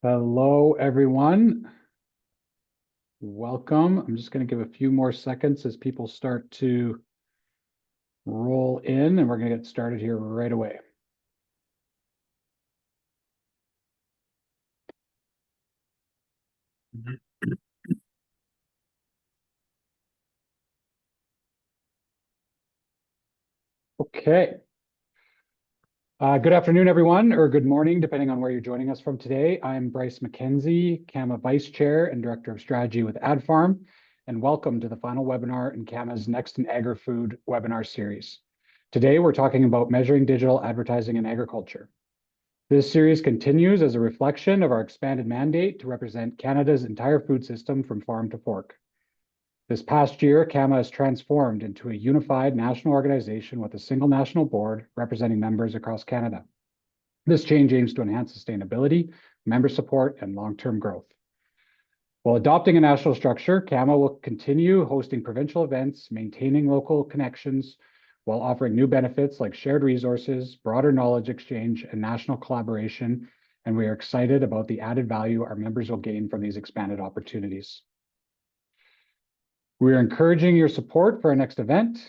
Hello, everyone. Welcome. I'm just going to give a few more seconds as people start to roll in, and we're going to get started here right away. Okay. Good afternoon, everyone, or good morning, depending on where you're joining us from today. I'm Bryce McKenzie, CAMA Vice Chair and Director of Strategy with AdFarm, and welcome to the final webinar in CAMA's Next in Agri-Food webinar series. Today, we're talking about measuring digital advertising in agriculture. This series continues as a reflection of our expanded mandate to represent Canada's entire food system from farm to fork. This past year, CAMA has transformed into a unified national organization with a single national board representing members across Canada. This change aims to enhance sustainability, member support, and long-term growth. While adopting a national structure, CAMA will continue hosting provincial events, maintaining local connections, while offering new benefits like shared resources, broader knowledge exchange, and national collaboration, and we are excited about the added value our members will gain from these expanded opportunities. We are encouraging your support for our next event.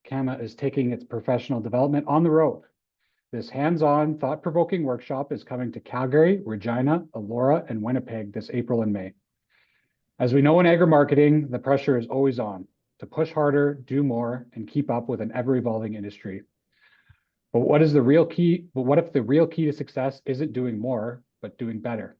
CAMA is taking its professional development on the road. This hands-on, thought-provoking workshop is coming to Calgary, Regina, Elora, and Winnipeg this April and May. As we know in agri-marketing, the pressure is always on to push harder, do more, and keep up with an ever-evolving industry. But what if the real key to success isn't doing more, but doing better?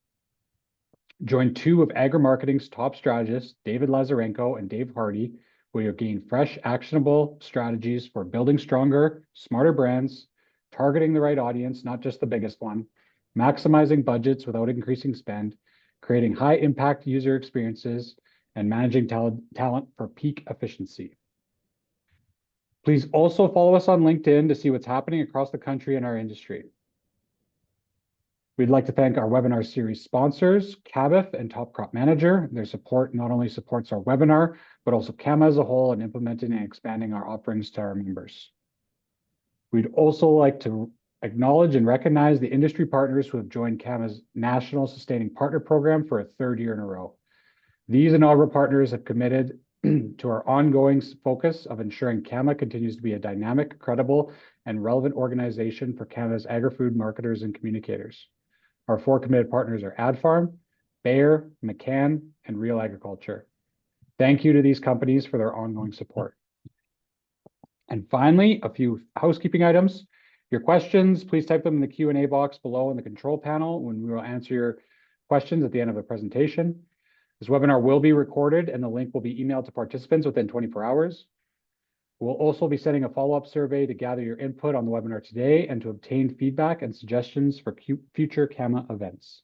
Join two of agri-marketing's top strategists, David Lazarenko and Dave Hardy, where you'll gain fresh, actionable strategies for building stronger, smarter brands, targeting the right audience, not just the biggest one, maximizing budgets without increasing spend, creating high-impact user experiences, and managing talent for peak efficiency. Please also follow us on LinkedIn to see what's happening across the country in our industry. We'd like to thank our webinar series sponsors, Cabif and Top Crop Manager. Their support not only supports our webinar, but also CAMA as a whole in implementing and expanding our offerings to our members. We'd also like to acknowledge and recognize the industry partners who have joined CAMA's National Sustaining Partner Program for a third year in a row. These inaugural partners have committed to our ongoing focus of ensuring CAMA continues to be a dynamic, credible, and relevant organization for Canada's agri-food marketers and communicators. Our four committed partners are AdFarm, Bayer, McCann, and Real Agriculture. Thank you to these companies for their ongoing support. And finally, a few housekeeping items. Your questions, please type them in the Q&A box below in the control panel when we will answer your questions at the end of the presentation. This webinar will be recorded and the link will be emailed to participants within 24 hours. We'll also be sending a follow-up survey to gather your input on the webinar today and to obtain feedback and suggestions for future CAMA events.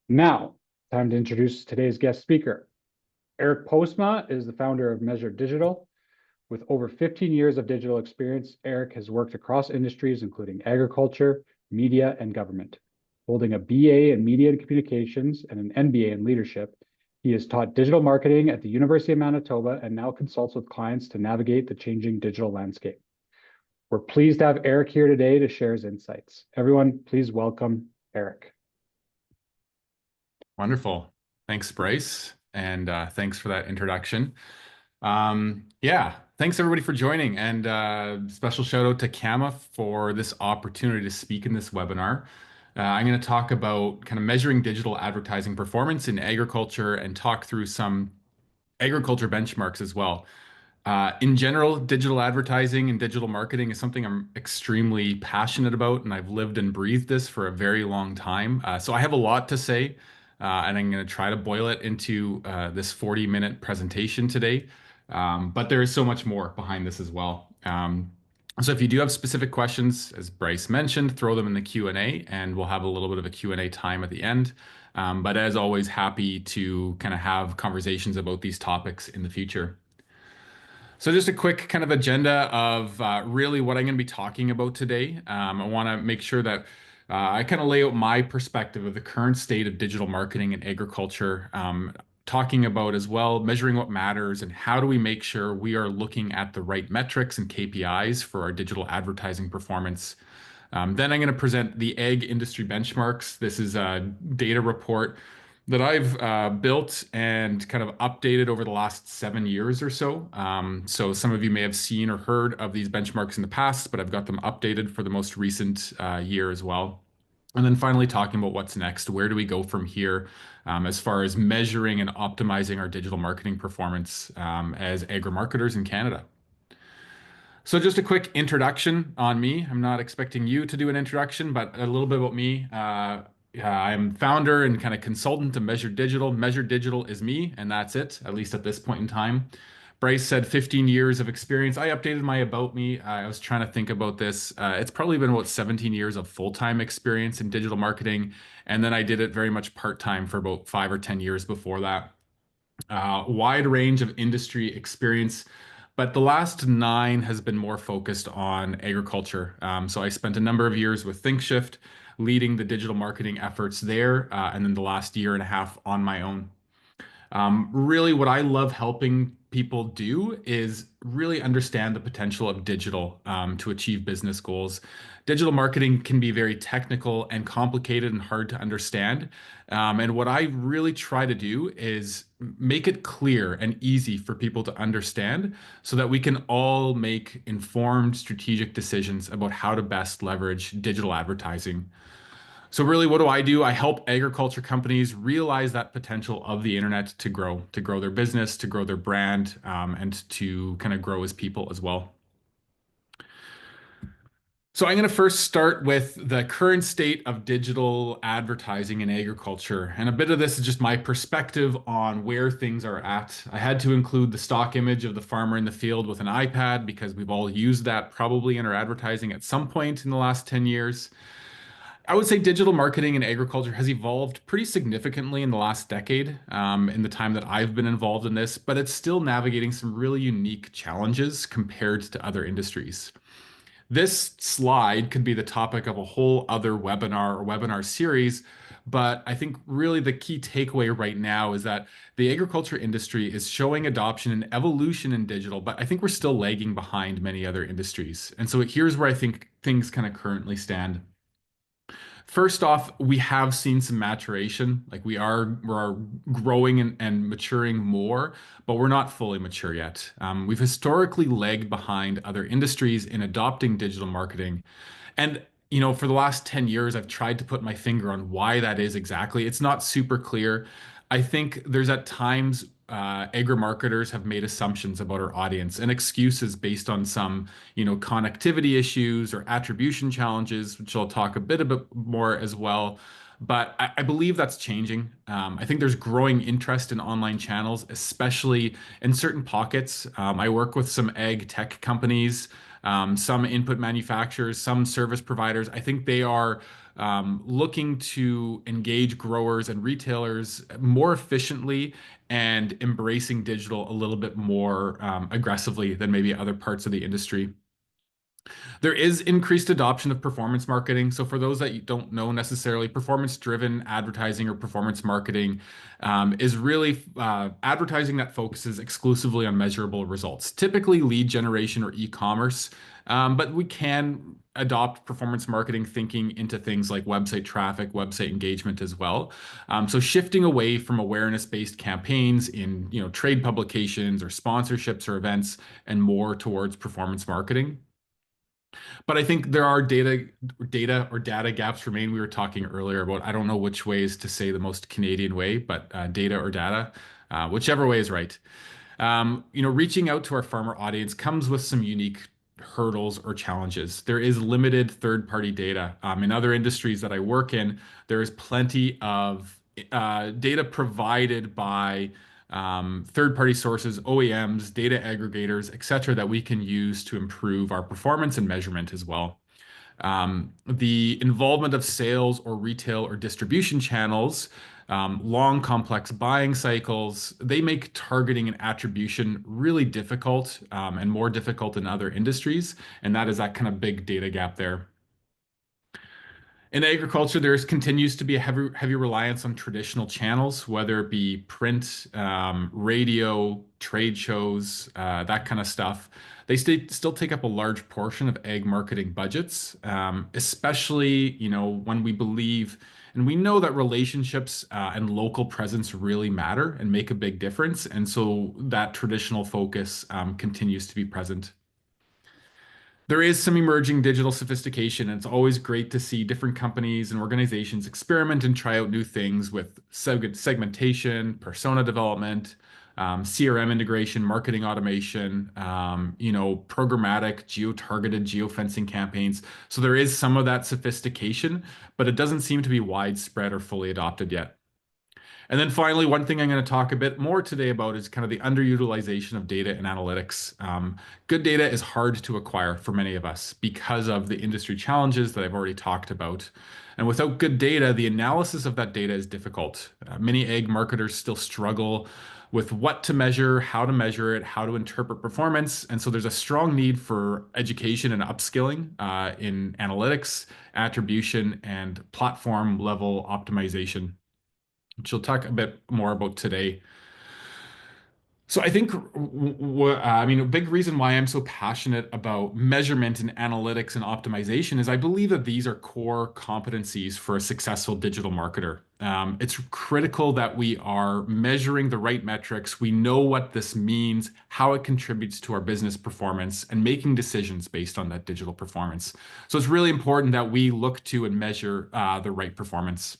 Now, time to introduce today's guest speaker. Eric Postma is the founder of Measure Digital. With over 15 years of digital experience, Eric has worked across industries including agriculture, media, and government. Holding a BA in Media and Communications and an MBA in Leadership, he has taught digital marketing at the University of Manitoba and now consults with clients to navigate the changing digital landscape. We're pleased to have Eric here today to share his insights. Everyone, please welcome Eric. Wonderful. Thanks, Bryce. And thanks for that introduction. Thanks everybody for joining, and special shout out to CAMA for this opportunity to speak in this webinar. I'm going to talk about kind of measuring digital advertising performance in agriculture and talk through some agriculture benchmarks as well. In general, digital advertising and digital marketing is something I'm extremely passionate about, and I've lived and breathed this for a very long time. So I have a lot to say, and I'm going to try to boil it into this 40-minute presentation today. But there is so much more behind this as well. So if you do have specific questions, as Bryce mentioned, throw them in the Q&A, and we'll have a little bit of a Q&A time at the end. But as always, happy to kind of have conversations about these topics in the future. So just a quick kind of agenda of really what I'm going to be talking about today. I want to make sure that I kind of lay out my perspective of the current state of digital marketing and agriculture, talking about as well measuring what matters and how do we make sure we are looking at the right metrics and KPIs for our digital advertising performance. Then I'm going to present the egg industry benchmarks. This is a data report that I've built and kind of updated over the last 7 years or so. So some of you may have seen or heard of these benchmarks in the past, but I've got them updated for the most recent year as well. And then finally, talking about what's next. Where do we go from here as far as measuring and optimizing our digital marketing performance as agri-marketers in Canada? So just a quick introduction on me. I'm not expecting you to do an introduction, but a little bit about me. I'm founder and kind of consultant to Measure Digital. Measure Digital is me, and that's it, at least at this point in time. Bryce said 15 years of experience. I updated my about me. I was trying to think about this. It's probably been about 17 years of full-time experience in digital marketing, and then I did it very much part-time for about 5 or 10 years before that. Wide range of industry experience, but the last 9 has been more focused on agriculture. So I spent a number of years with ThinkShift, leading the digital marketing efforts there, and then the last year and a half on my own. Really, what I love helping people do is really understand the potential of digital to achieve business goals. Digital marketing can be very technical and complicated and hard to understand. And what I really try to do is make it clear and easy for people to understand so that we can all make informed strategic decisions about how to best leverage digital advertising. So really, what do? I help agriculture companies realize that potential of the internet to grow their business, to grow their brand, and to kind of grow as people as well. So I'm going to first start with the current state of digital advertising in agriculture. And a bit of this is just my perspective on where things are at. I had to include the stock image of the farmer in the field with an iPad because we've all used that probably in our advertising at some point in the last 10 years. I would say digital marketing in agriculture has evolved pretty significantly in the last decade, in the time that I've been involved in this, but it's still navigating some really unique challenges compared to other industries. This slide could be the topic of a whole other webinar or webinar series, but I think really the key takeaway right now is that the agriculture industry is showing adoption and evolution in digital, but I think we're still lagging behind many other industries. And so here's where I think things kind of currently stand. First off, we have seen some maturation. Like we're growing and maturing more, but we're not fully mature yet. We've historically lagged behind other industries in adopting digital marketing. And for the last 10 years, I've tried to put my finger on why that is exactly. It's not super clear. I think there's at times agri-marketers have made assumptions about our audience and excuses based on some, connectivity issues or attribution challenges, which I'll talk a bit more as well. But I believe that's changing. I think there's growing interest in online channels, especially in certain pockets. I work with some ag tech companies, some input manufacturers, some service providers. I think they are looking to engage growers and retailers more efficiently and embracing digital a little bit more aggressively than maybe other parts of the industry. There is increased adoption of performance marketing. So for those that you don't know necessarily, performance-driven advertising or performance marketing is really advertising that focuses exclusively on measurable results, typically lead generation or e-commerce. But we can adopt performance marketing thinking into things like website traffic, website engagement as well. So shifting away from awareness-based campaigns in trade publications or sponsorships or events and more towards performance marketing. But I think there are data gaps remain. We were talking earlier about, I don't know which ways to say the most Canadian way, but data or data, whichever way is right. Reaching out to our farmer audience comes with some unique hurdles or challenges. There is limited third-party data. In other industries that I work in, there is plenty of data provided by third-party sources, OEMs, data aggregators, et cetera, that we can use to improve our performance and measurement as well. The involvement of sales or retail or distribution channels, long, complex buying cycles, they make targeting and attribution really difficult and more difficult in other industries. And that is that kind of big data gap there. In agriculture, there's continues to be a heavy reliance on traditional channels, whether it be print, radio, trade shows, that kind of stuff. They still take up a large portion of ag marketing budgets, especially, when we believe and we know that relationships and local presence really matter and make a big difference. And so that traditional focus continues to be present. There is some emerging digital sophistication, and it's always great to see different companies and organizations experiment and try out new things with segmentation, persona development, CRM integration, marketing automation, programmatic, geo-targeted, geo-fencing campaigns. So there is some of that sophistication, but it doesn't seem to be widespread or fully adopted yet. And then finally, one thing I'm going to talk a bit more today about is kind of the underutilization of data and analytics. Good data is hard to acquire for many of us because of the industry challenges that I've already talked about. And without good data, the analysis of that data is difficult. Many ag marketers still struggle with what to measure, how to measure it, how to interpret performance. And so there's a strong need for education and upskilling in analytics, attribution, and platform level optimization, which we'll talk a bit more about today. So I think, a big reason why I'm so passionate about measurement and analytics and optimization is I believe that these are core competencies for a successful digital marketer. It's critical that we are measuring the right metrics. We know what this means, how it contributes to our business performance, and making decisions based on that digital performance. So it's really important that we look to and measure the right performance.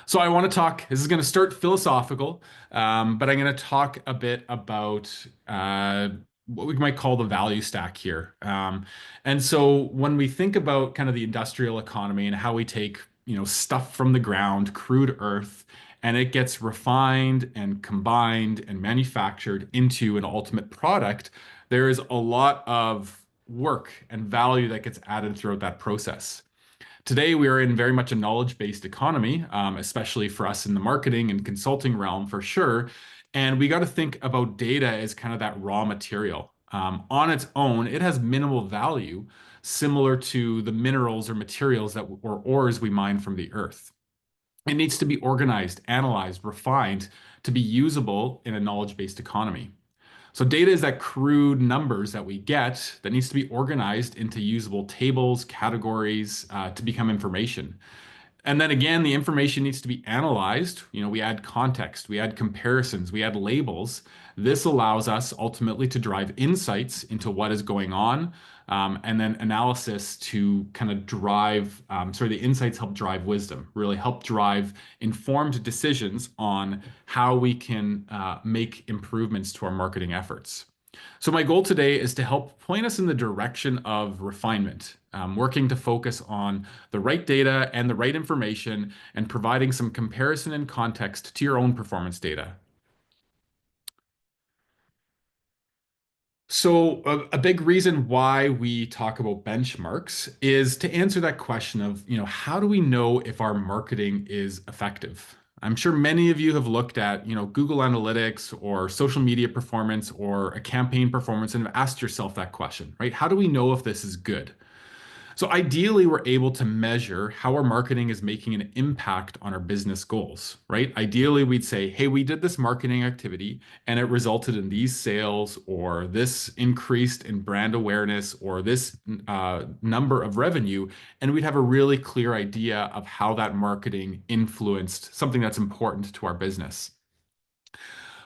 So I want to talk, this is going to start philosophical, but I'm going to talk a bit about what we might call the value stack here. And so when we think about kind of the industrial economy and how we take, stuff from the ground, crude earth, and it gets refined and combined and manufactured into an ultimate product, there is a lot of work and value that gets added throughout that process. Today, we are in very much a knowledge-based economy, especially for us in the marketing and consulting realm for sure. And we got to think about data as kind of that raw material. On its own, it has minimal value, similar to the minerals or materials or ores we mine from the earth. It needs to be organized, analyzed, refined to be usable in a knowledge-based economy. So data is that crude numbers that we get that needs to be organized into usable tables, categories, to become information. And then again, the information needs to be analyzed. We add context, we add comparisons, we add labels. This allows us ultimately to drive insights into what is going on, and then analysis to kind of drive, the insights help drive wisdom, really help drive informed decisions on how we can make improvements to our marketing efforts. So my goal today is to help point us in the direction of refinement, working to focus on the right data and the right information and providing some comparison and context to your own performance data. So a big reason why we talk about benchmarks is to answer that question of, how do we know if our marketing is effective? I'm sure many of you have looked at, Google Analytics or social media performance or a campaign performance and have asked yourself that question, right? How do we know if this is good? So ideally, we're able to measure how our marketing is making an impact on our business goals, right? Ideally, we'd say, hey, we did this marketing activity and it resulted in these sales or this increased in brand awareness or this number of revenue. And we'd have a really clear idea of how that marketing influenced something that's important to our business.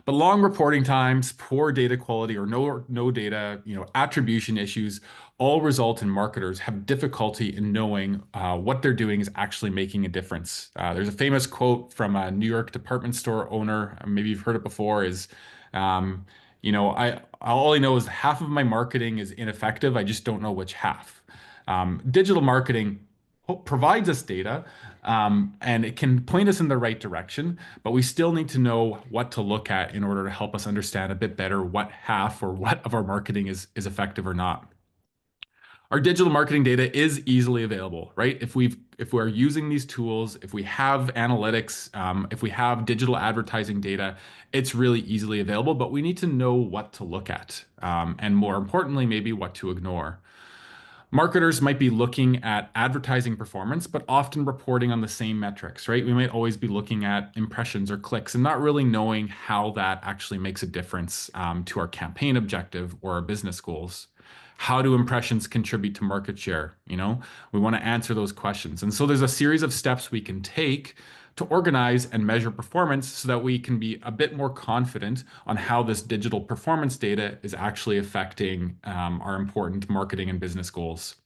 But long reporting times, poor data quality, or no data, attribution issues all result in marketers have difficulty in knowing what they're doing is actually making a difference. There's a famous quote from a New York department store owner, maybe you've heard it before, is, all I know is half of my marketing is ineffective. I just don't know which half. Digital marketing provides us data, and it can point us in the right direction, but we still need to know what to look at in order to help us understand a bit better what half or what of our marketing is effective or not. Our digital marketing data is easily available, right? If we're using these tools, if we have analytics, if we have digital advertising data, it's really easily available, but we need to know what to look at, and more importantly, maybe what to ignore. Marketers might be looking at advertising performance, but often reporting on the same metrics, right? We might always be looking at impressions or clicks and not really knowing how that actually makes a difference to our campaign objective or our business goals. How do impressions contribute to market share? We want to answer those questions. And so there's a series of steps we can take to organize and measure performance so that we can be a bit more confident on how this digital performance data is actually affecting our important marketing and business goals.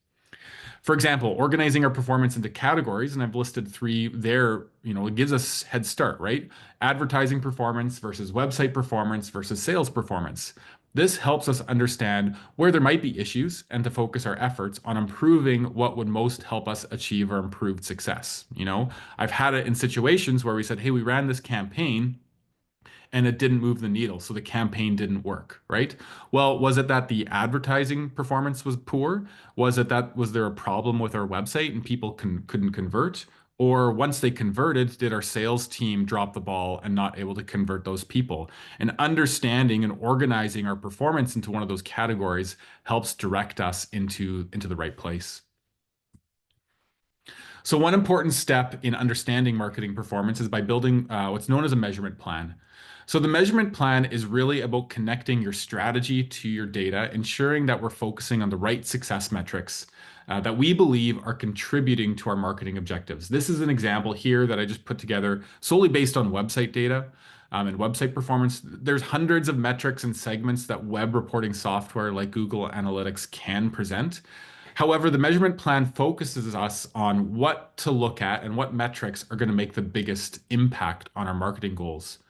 For example, organizing our performance into categories, and I've listed three there, it gives us head start, right? Advertising performance versus website performance versus sales performance. This helps us understand where there might be issues and to focus our efforts on improving what would most help us achieve our improved success. I've had it in situations where we said, hey, we ran this campaign and it didn't move the needle. So the campaign didn't work, right? Well, was it that the advertising performance was poor? Was there a problem with our website and people couldn't convert? Or once they converted, did our sales team drop the ball and not able to convert those people? And understanding and organizing our performance into one of those categories helps direct us into the right place. So one important step in understanding marketing performance is by building what's known as a measurement plan. So the measurement plan is really about connecting your strategy to your data, ensuring that we're focusing on the right success metrics that we believe are contributing to our marketing objectives. This is an example here that I just put together solely based on website data and website performance. There's hundreds of metrics and segments that web reporting software like Google Analytics can present. However, the measurement plan focuses us on what to look at and what metrics are going to make the biggest impact on our marketing goals.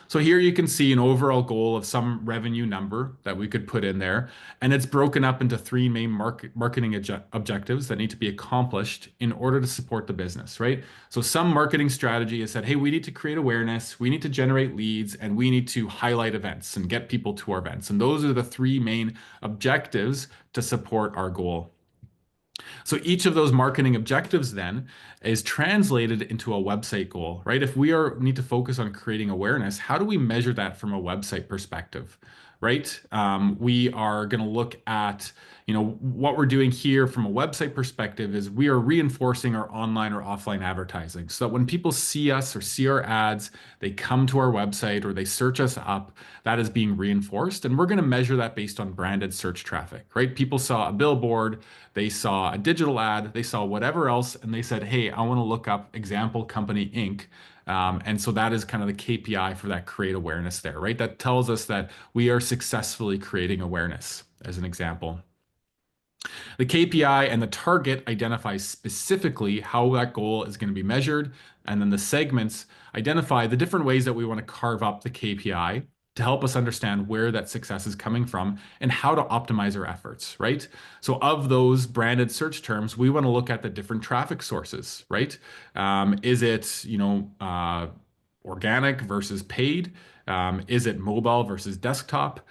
So here you can see an overall goal of some revenue number that we could put in there, and it's broken up into three main marketing objectives that need to be accomplished in order to support the business, right? So some marketing strategy has said, hey, we need to create awareness, we need to generate leads, and we need to highlight events and get people to our events. And those are the three main objectives to support our goal. So each of those marketing objectives then is translated into a website goal, right? If we need to focus on creating awareness, how do we measure that from a website perspective, right? We are going to look at, what we're doing here from a website perspective is we are reinforcing our online or offline advertising so that when people see us or see our ads, they come to our website or they search us up, that is being reinforced. And we're going to measure that based on branded search traffic, right? People saw a billboard, they saw a digital ad, they saw whatever else, and they said, hey, I want to look up Example Company Inc. And so that is kind of the KPI for that create awareness there, right? That tells us that we are successfully creating awareness as an example. The KPI and the target identify specifically how that goal is going to be measured. And then the segments identify the different ways that we want to carve up the KPI to help us understand where that success is coming from and how to optimize our efforts, right? So of those branded search terms, we want to look at the different traffic sources, right? Is it, organic versus paid? Is it mobile versus desktop?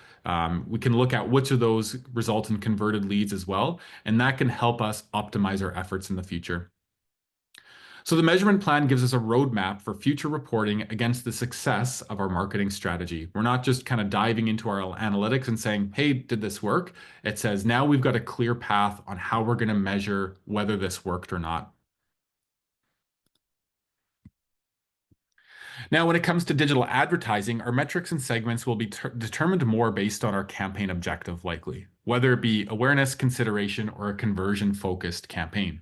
We can look at which of those result in converted leads as well, and that can help us optimize our efforts in the future. So the measurement plan gives us a roadmap for future reporting against the success of our marketing strategy. We're not just kind of diving into our analytics and saying, hey, did this work? It says now we've got a clear path on how we're going to measure whether this worked or not. Now, when it comes to digital advertising, our metrics and segments will be determined more based on our campaign objective, likely, whether it be awareness, consideration, or a conversion-focused campaign.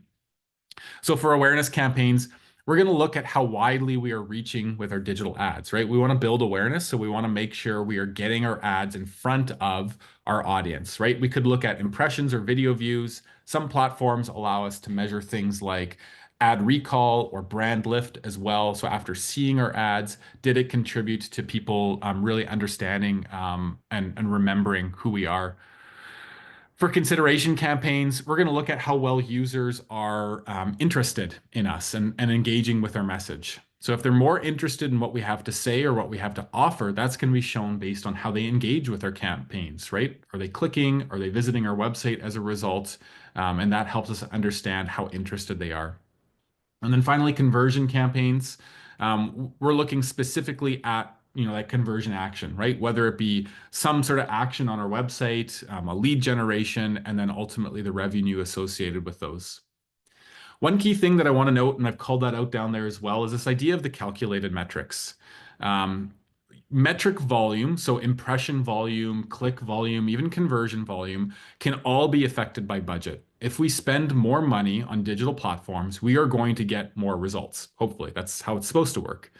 So for awareness campaigns, we're going to look at how widely we are reaching with our digital ads, right? We want to build awareness, so we want to make sure we are getting our ads in front of our audience, right? We could look at impressions or video views. Some platforms allow us to measure things like ad recall or brand lift as well. So after seeing our ads, did it contribute to people really understanding and remembering who we are? For consideration campaigns, we're going to look at how well users are interested in us and engaging with our message. So if they're more interested in what we have to say or what we have to offer, that's going to be shown based on how they engage with our campaigns, right? Are they clicking? Are they visiting our website as a result? And that helps us understand how interested they are. And then finally, conversion campaigns. We're looking specifically at that conversion action, right? Whether it be some sort of action on our website, a lead generation, and then ultimately the revenue associated with those. One key thing that I want to note, and I've called that out down there as well, is this idea of the calculated metrics. Um, Metric volume, so impression volume, click volume, even conversion volume, can all be affected by budget. If we spend more money on digital platforms, we are going to get more results. Hopefully, that's how it's supposed to work.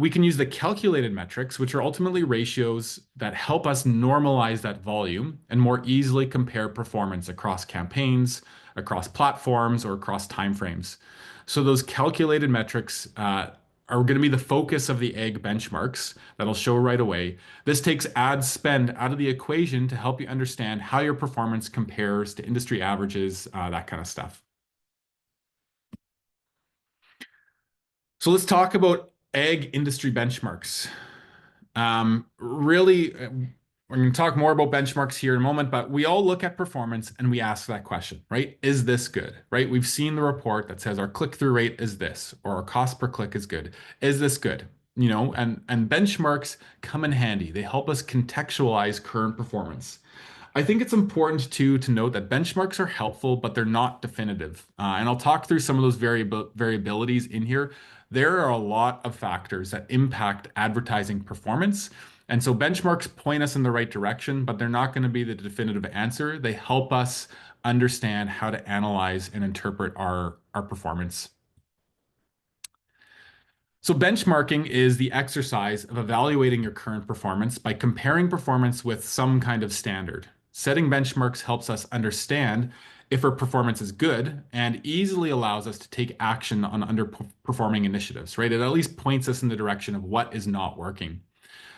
We can use the calculated metrics, which are ultimately ratios that help us normalize that volume and more easily compare performance across campaigns, across platforms, or across timeframes. So those calculated metrics are going to be the focus of the egg benchmarks that I'll show right away. This takes ad spend out of the equation to help you understand how your performance compares to industry averages, that kind of stuff. So let's talk about egg industry benchmarks. Really, we're going to talk more about benchmarks here in a moment, but we all look at performance and we ask that question, right? Is this good, right? We've seen the report that says our click-through rate is this, or our cost per click is good. Is this good? And benchmarks come in handy. They help us contextualize current performance. I think it's important too to note that benchmarks are helpful, but they're not definitive. And I'll talk through some of those variabilities in here. There are a lot of factors that impact advertising performance. And so benchmarks point us in the right direction, but they're not going to be the definitive answer. They help us understand how to analyze and interpret our performance. So benchmarking is the exercise of evaluating your current performance by comparing performance with some kind of standard. Setting benchmarks helps us understand if our performance is good and easily allows us to take action on underperforming initiatives, right? It at least points us in the direction of what is not working.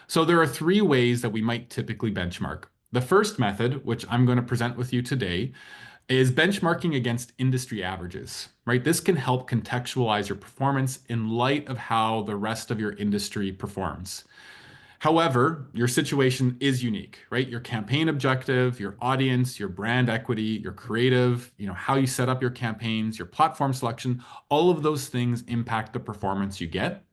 So there are three ways that we might typically benchmark. The first method, which I'm going to present with you today, is benchmarking against industry averages, right? This can help contextualize your performance in light of how the rest of your industry performs. However, your situation is unique, right? Your campaign objective, your audience, your brand equity, your creative, how you set up your campaigns, your platform selection, all of those things impact the performance you get.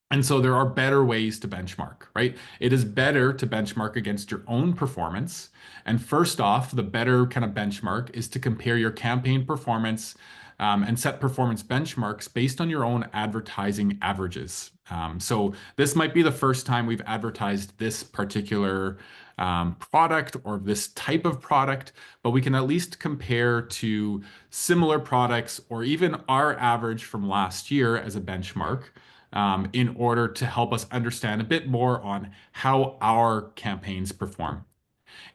And so there are better ways to benchmark, right? It is better to benchmark against your own performance. And first off, the better kind of benchmark is to compare your campaign performance and set performance benchmarks based on your own advertising averages. So this might be the first time we've advertised this particular product or this type of product, but we can at least compare to similar products or even our average from last year as a benchmark. In order to help us understand a bit more on how our campaigns perform.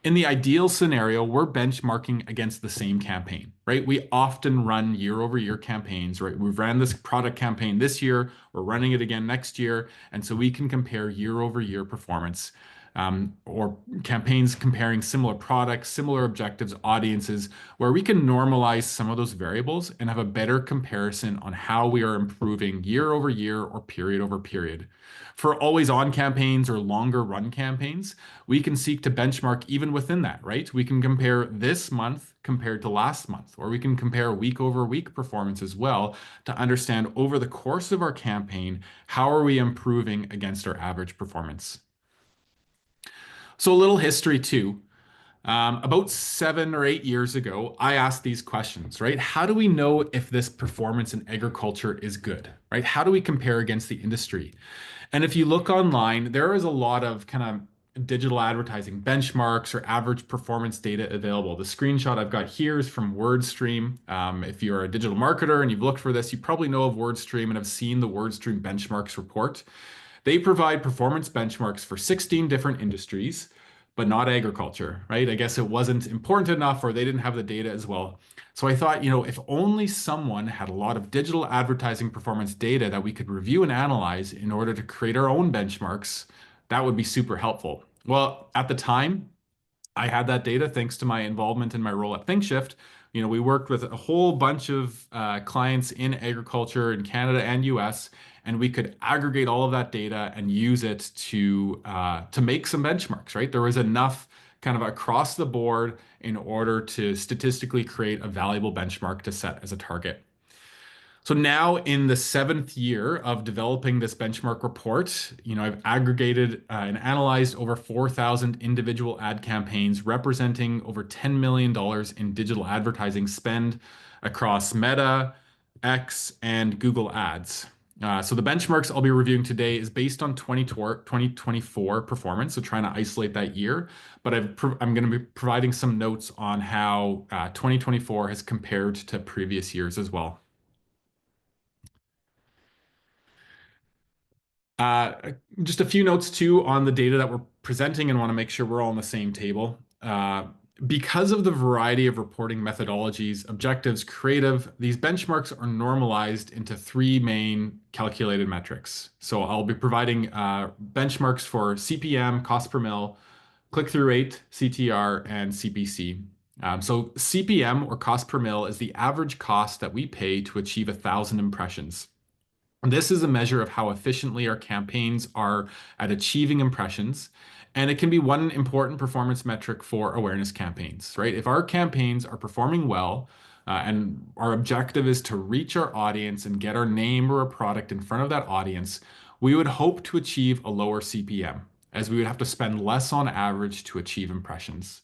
In the ideal scenario, we're benchmarking against the same campaign, right? We often run year-over-year campaigns, right? We've ran this product campaign this year, we're running it again next year, and so we can compare year-over-year performance. Or campaigns comparing similar products, similar objectives, audiences, where we can normalize some of those variables and have a better comparison on how we are improving year over year or period over period. For always on campaigns or longer run campaigns, we can seek to benchmark even within that, right? We can compare this month compared to last month, or we can compare week over week performance as well to understand over the course of our campaign, how are we improving against our average performance. So a little history too. About 7 or 8 years ago, I asked these questions, right? How do we know if this performance in agriculture is good, right? How do we compare against the industry? And if you look online, there is a lot of kind of digital advertising benchmarks or average performance data available. The screenshot I've got here is from WordStream. If you're a digital marketer and you've looked for this, you probably know of WordStream and have seen the WordStream benchmarks report. They provide performance benchmarks for 16 different industries, but not agriculture, right? I guess it wasn't important enough or they didn't have the data as well. So I thought, if only someone had a lot of digital advertising performance data that we could review and analyze in order to create our own benchmarks, that would be super helpful. Well, at the time, I had that data thanks to my involvement in my role at ThinkShift. We worked with a whole bunch of clients in agriculture in Canada and US, and we could aggregate all of that data and use it to make some benchmarks, right? There was enough kind of across the board in order to statistically create a valuable benchmark to set as a target. So now in the 7th year of developing this benchmark report, I've aggregated and analyzed over 4,000 individual ad campaigns representing over $10 million in digital advertising spend across Meta, X, and Google Ads. So the benchmarks I'll be reviewing today is based on 2024 performance, so trying to isolate that year. But I'm going to be providing some notes on how 2024 has compared to previous years as well. Just a few notes too on the data that we're presenting and want to make sure we're all on the same table. Because of the variety of reporting methodologies, objectives, creative, these benchmarks are normalized into 3 main calculated metrics. So I'll be providing benchmarks for CPM, cost per mil, click-through rate, CTR, and CPC. So CPM, or cost per mil, is the average cost that we pay to achieve 1,000 impressions. This is a measure of how efficiently our campaigns are at achieving impressions, and it can be one important performance metric for awareness campaigns, right? If our campaigns are performing well, and our objective is to reach our audience and get our name or a product in front of that audience, we would hope to achieve a lower CPM, as we would have to spend less on average to achieve impressions.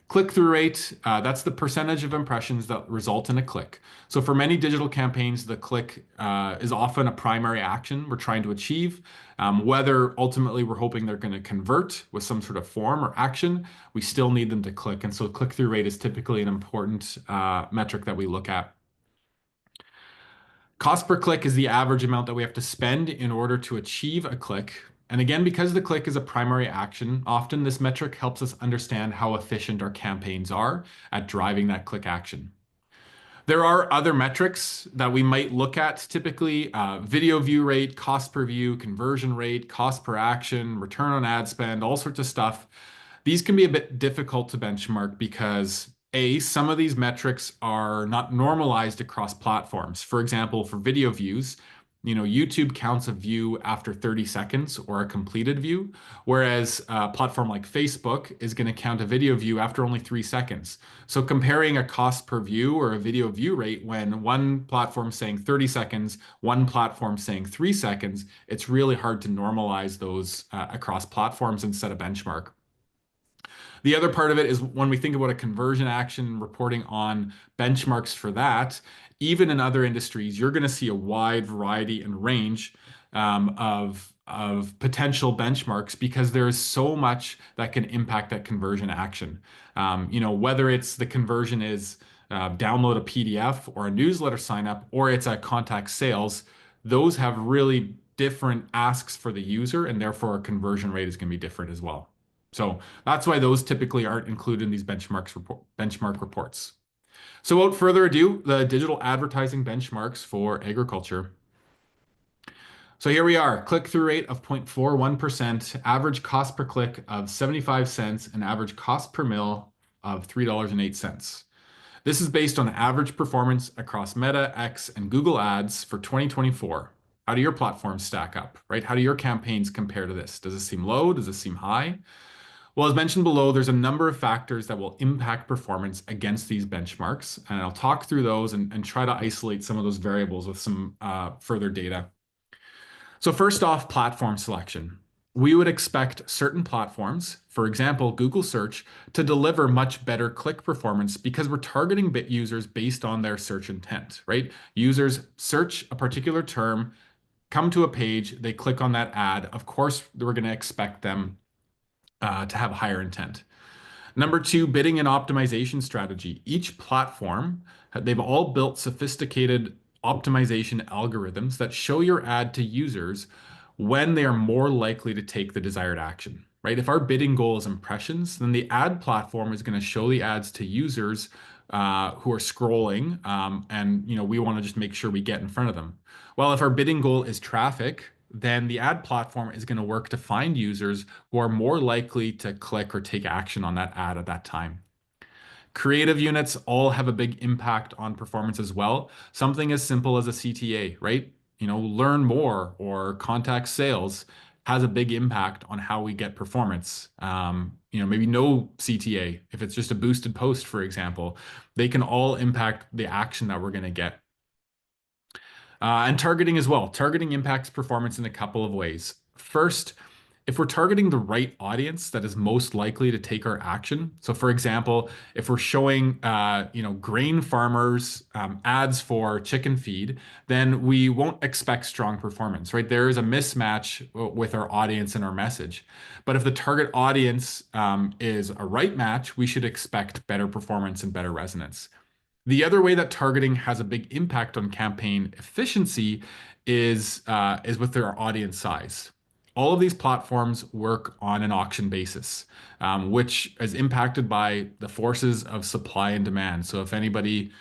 Click-through rate, that's the percentage of impressions that result in a click. So for many digital campaigns, the click is often a primary action we're trying to achieve. Whether ultimately we're hoping they're going to convert with some sort of form or action, we still need them to click. And so click-through rate is typically an important metric that we look at. Cost per click is the average amount that we have to spend in order to achieve a click. And again, because the click is a primary action, often this metric helps us understand how efficient our campaigns are at driving that click action. There are other metrics that we might look at, typically video view rate, cost per view, conversion rate, cost per action, return on ad spend, all sorts of stuff. These can be a bit difficult to benchmark because some of these metrics are not normalized across platforms. For example, for video views, YouTube counts a view after 30 seconds or a completed view, whereas a platform like Facebook is going to count a video view after only 3 seconds. So comparing a cost per view or a video view rate when one platform saying 30 seconds, one platform saying 3 seconds, it's really hard to normalize those across platforms and set a benchmark. The other part of it is when we think about a conversion action, reporting on benchmarks for that, even in other industries, you're going to see a wide variety and range of potential benchmarks because there is so much that can impact that conversion action. Whether it's the conversion is download a PDF or a newsletter sign up, or it's a contact sales, those have really different asks for the user, and therefore our conversion rate is going to be different as well. So that's why those typically aren't included in these benchmark reports. So without further ado, the digital advertising benchmarks for agriculture. So here we are, click-through rate of 0.41%, average cost per click of 75 cents, and average cost per mil of $3.08. This is based on average performance across Meta, X, and Google Ads for 2024. How do your platforms stack up, right? How do your campaigns compare to this? Does it seem low? Does it seem high? Well, as mentioned below, there's a number of factors that will impact performance against these benchmarks, and I'll talk through those and try to isolate some of those variables with some further data. So first off, platform selection. We would expect certain platforms, for example, Google Search, to deliver much better click performance because we're targeting bit users based on their search intent, right? Users search a particular term, come to a page, they click on that ad. Of course, we're going to expect them to have higher intent. Number 2, bidding and optimization strategy. Each platform, they've all built sophisticated optimization algorithms that show your ad to users when they are more likely to take the desired action, right? If our bidding goal is impressions, then the ad platform is going to show the ads to users who are scrolling, and we want to just make sure we get in front of them. Well, if our bidding goal is traffic, then the ad platform is going to work to find users who are more likely to click or take action on that ad at that time. Creative units all have a big impact on performance as well. Something as simple as a CTA, right? Learn more or contact sales has a big impact on how we get performance. Maybe no CTA, if it's just a boosted post, for example, they can all impact the action that we're going to get. And targeting as well. Targeting impacts performance in a couple of ways. First, if we're targeting the right audience that is most likely to take our action. So, for example, if we're showing, grain farmers ads for chicken feed, then we won't expect strong performance, right? There is a mismatch with our audience and our message. But if the target audience is a right match, we should expect better performance and better resonance. The other way that targeting has a big impact on campaign efficiency is with their audience size. All of these platforms work on an auction basis, which is impacted by the forces of supply and demand. So if anybody,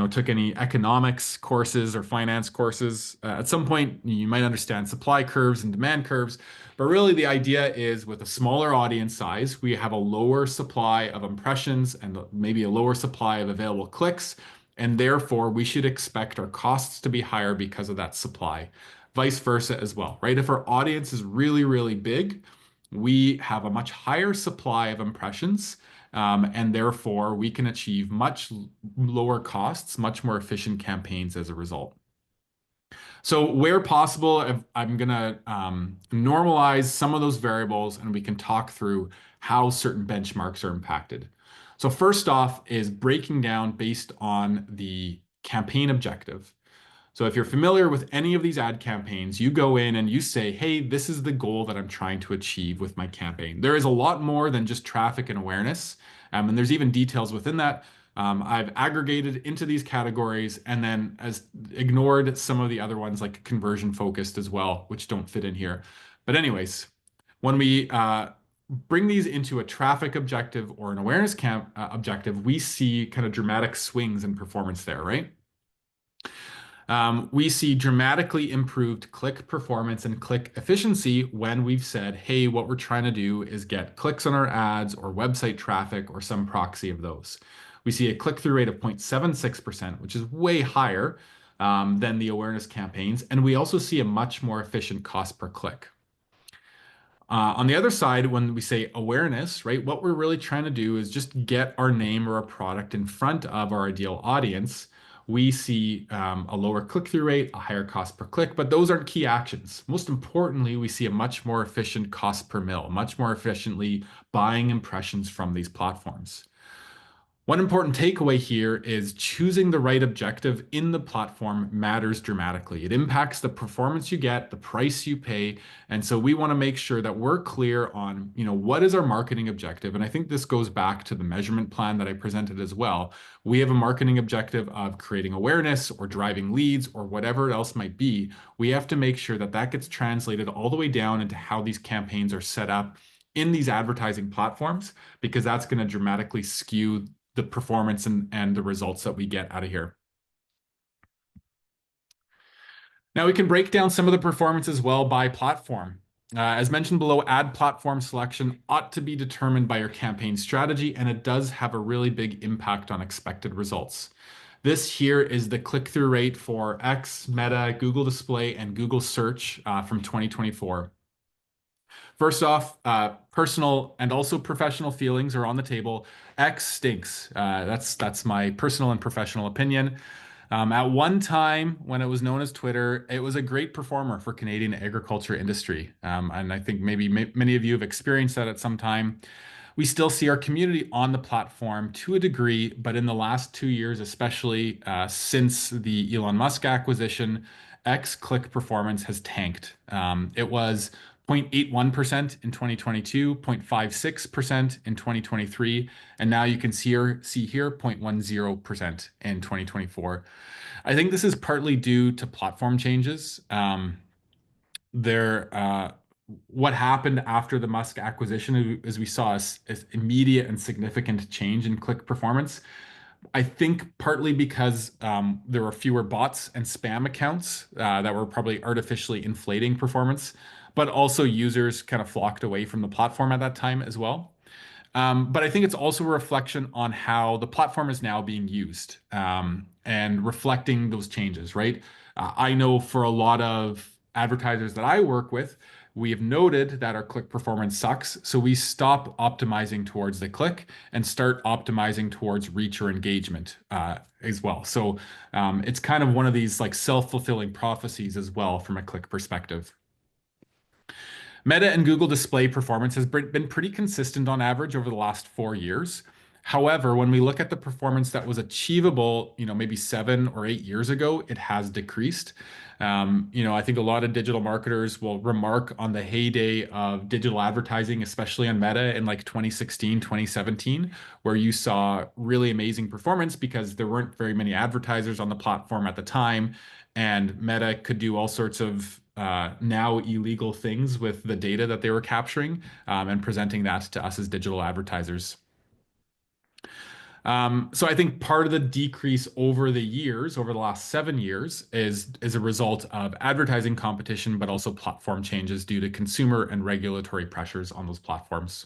took any economics courses or finance courses, at some point you might understand supply curves and demand curves. But really, the idea is with a smaller audience size, we have a lower supply of impressions and maybe a lower supply of available clicks. And therefore, we should expect our costs to be higher because of that supply. Vice versa as well, right? If our audience is really, really big, we have a much higher supply of impressions. And therefore, we can achieve much lower costs, much more efficient campaigns as a result. So where possible, I'm going to normalize some of those variables and we can talk through how certain benchmarks are impacted. So first off is breaking down based on the campaign objective. So if you're familiar with any of these ad campaigns, you go in and you say, hey, this is the goal that I'm trying to achieve with my campaign. There is a lot more than just traffic and awareness. And there's even details within that. I've aggregated into these categories and then as ignored some of the other ones like conversion focused as well, which don't fit in here. But anyways, when we bring these into a traffic objective or an awareness objective, we see kind of dramatic swings in performance there, right? We see dramatically improved click performance and click efficiency when we've said, hey, what we're trying to do is get clicks on our ads or website traffic or some proxy of those. We see a click-through rate of 0.76%, which is way higher than the awareness campaigns. And we also see a much more efficient cost per click. On the other side, when we say awareness, right, what we're really trying to do is just get our name or our product in front of our ideal audience. We see a lower click-through rate, a higher cost per click, but those aren't key actions. Most importantly, we see a much more efficient cost per mil, much more efficiently buying impressions from these platforms. One important takeaway here is choosing the right objective in the platform matters dramatically. It impacts the performance you get, the price you pay. And so we want to make sure that we're clear on, what is our marketing objective? And I think this goes back to the measurement plan that I presented as well. We have a marketing objective of creating awareness or driving leads or whatever else might be. We have to make sure that that gets translated all the way down into how these campaigns are set up in these advertising platforms, because that's going to dramatically skew the performance and the results that we get out of here. Now we can break down some of the performance as well by platform. As mentioned below, ad platform selection ought to be determined by your campaign strategy, and it does have a really big impact on expected results. This here is the click-through rate for X, Meta, Google Display, and Google Search from 2024. First off, personal and also professional feelings are on the table. X stinks. That's my personal and professional opinion. At one time, when it was known as Twitter, it was a great performer for Canadian agriculture industry. And I think maybe many of you have experienced that at some time. We still see our community on the platform to a degree, but in the last 2 years, especially since the Elon Musk acquisition, X click performance has tanked. It was 0.81% in 2022, 0.56% in 2023, and now you can see here 0.10% in 2024. I think this is partly due to platform changes. What happened after the Musk acquisition is we saw an immediate and significant change in click performance. I think partly because there were fewer bots and spam accounts that were probably artificially inflating performance, but also users kind of flocked away from the platform at that time as well. But I think it's also a reflection on how the platform is now being used and reflecting those changes, right? I know for a lot of advertisers that I work with, we have noted that our click performance sucks, so we stop optimizing towards the click and start optimizing towards reach or engagement as well. So it's kind of one of these like self-fulfilling prophecies as well from a click perspective. Meta and Google display performance has been pretty consistent on average over the last 4 years. However, when we look at the performance that was achievable, maybe 7 or 8 years ago, it has decreased. I think a lot of digital marketers will remark on the heyday of digital advertising, especially on Meta in like 2016, 2017, where you saw really amazing performance because there weren't very many advertisers on the platform at the time, and Meta could do all sorts of now illegal things with the data that they were capturing and presenting that to us as digital advertisers. So I think part of the decrease over the years, over the last 7 years, is a result of advertising competition, but also platform changes due to consumer and regulatory pressures on those platforms.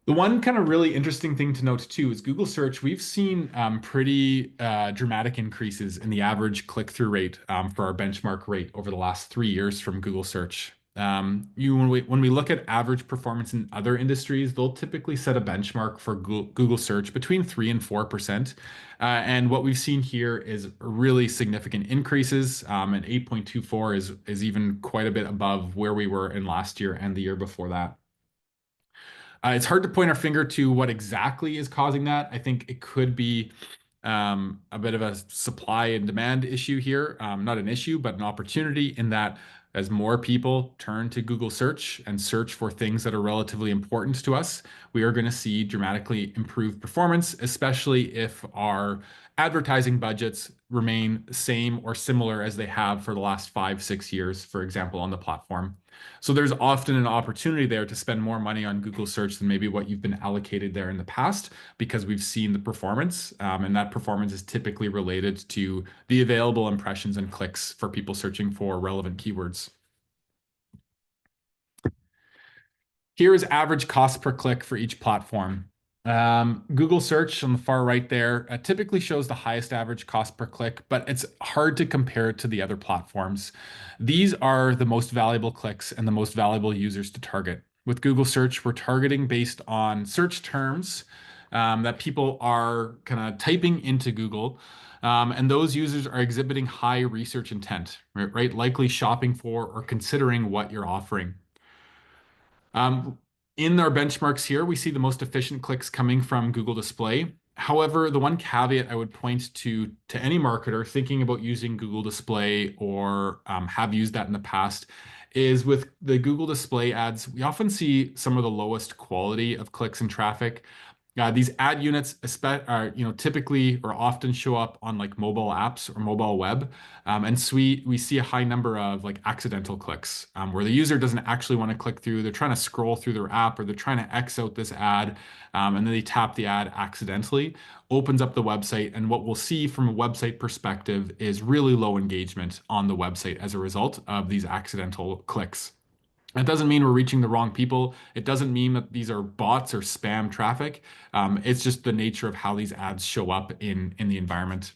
The one kind of really interesting thing to note too is Google search. We've seen pretty dramatic increases in the average click-through rate for our benchmark rate over the last 3 years from Google search. When we look at average performance in other industries, they'll typically set a benchmark for Google search between 3 and 4%. And what we've seen here is really significant increases. And 8.24 is even quite a bit above where we were in last year and the year before that. It's hard to point our finger to what exactly is causing that. I think it could be a bit of a supply and demand issue here. Not an issue, but an opportunity in that as more people turn to Google search and search for things that are relatively important to us, we are going to see dramatically improved performance, especially if our advertising budgets remain the same or similar as they have for the last 5, 6 years, for example, on the platform. So there's often an opportunity there to spend more money on Google search than maybe what you've been allocated there in the past, because we've seen the performance, and that performance is typically related to the available impressions and clicks for people searching for relevant keywords. Here is average cost per click for each platform. Google search on the far right there typically shows the highest average cost per click, but it's hard to compare it to the other platforms. These are the most valuable clicks and the most valuable users to target. With Google search, we're targeting based on search terms that people are kind of typing into Google. And those users are exhibiting high research intent, right? Likely shopping for or considering what you're offering. In our benchmarks here, we see the most efficient clicks coming from Google Display. However, the one caveat I would point to any marketer thinking about using Google Display or have used that in the past is with the Google Display ads, we often see some of the lowest quality of clicks and traffic. These ad units typically or often show up on like mobile apps or mobile web. And so we see a high number of like accidental clicks where the user doesn't actually want to click through. They're trying to scroll through their app or they're trying to X out this ad and then they tap the ad accidentally, opens up the website. And what we'll see from a website perspective is really low engagement on the website as a result of these accidental clicks. That doesn't mean we're reaching the wrong people. It doesn't mean that these are bots or spam traffic. It's just the nature of how these ads show up in the environment.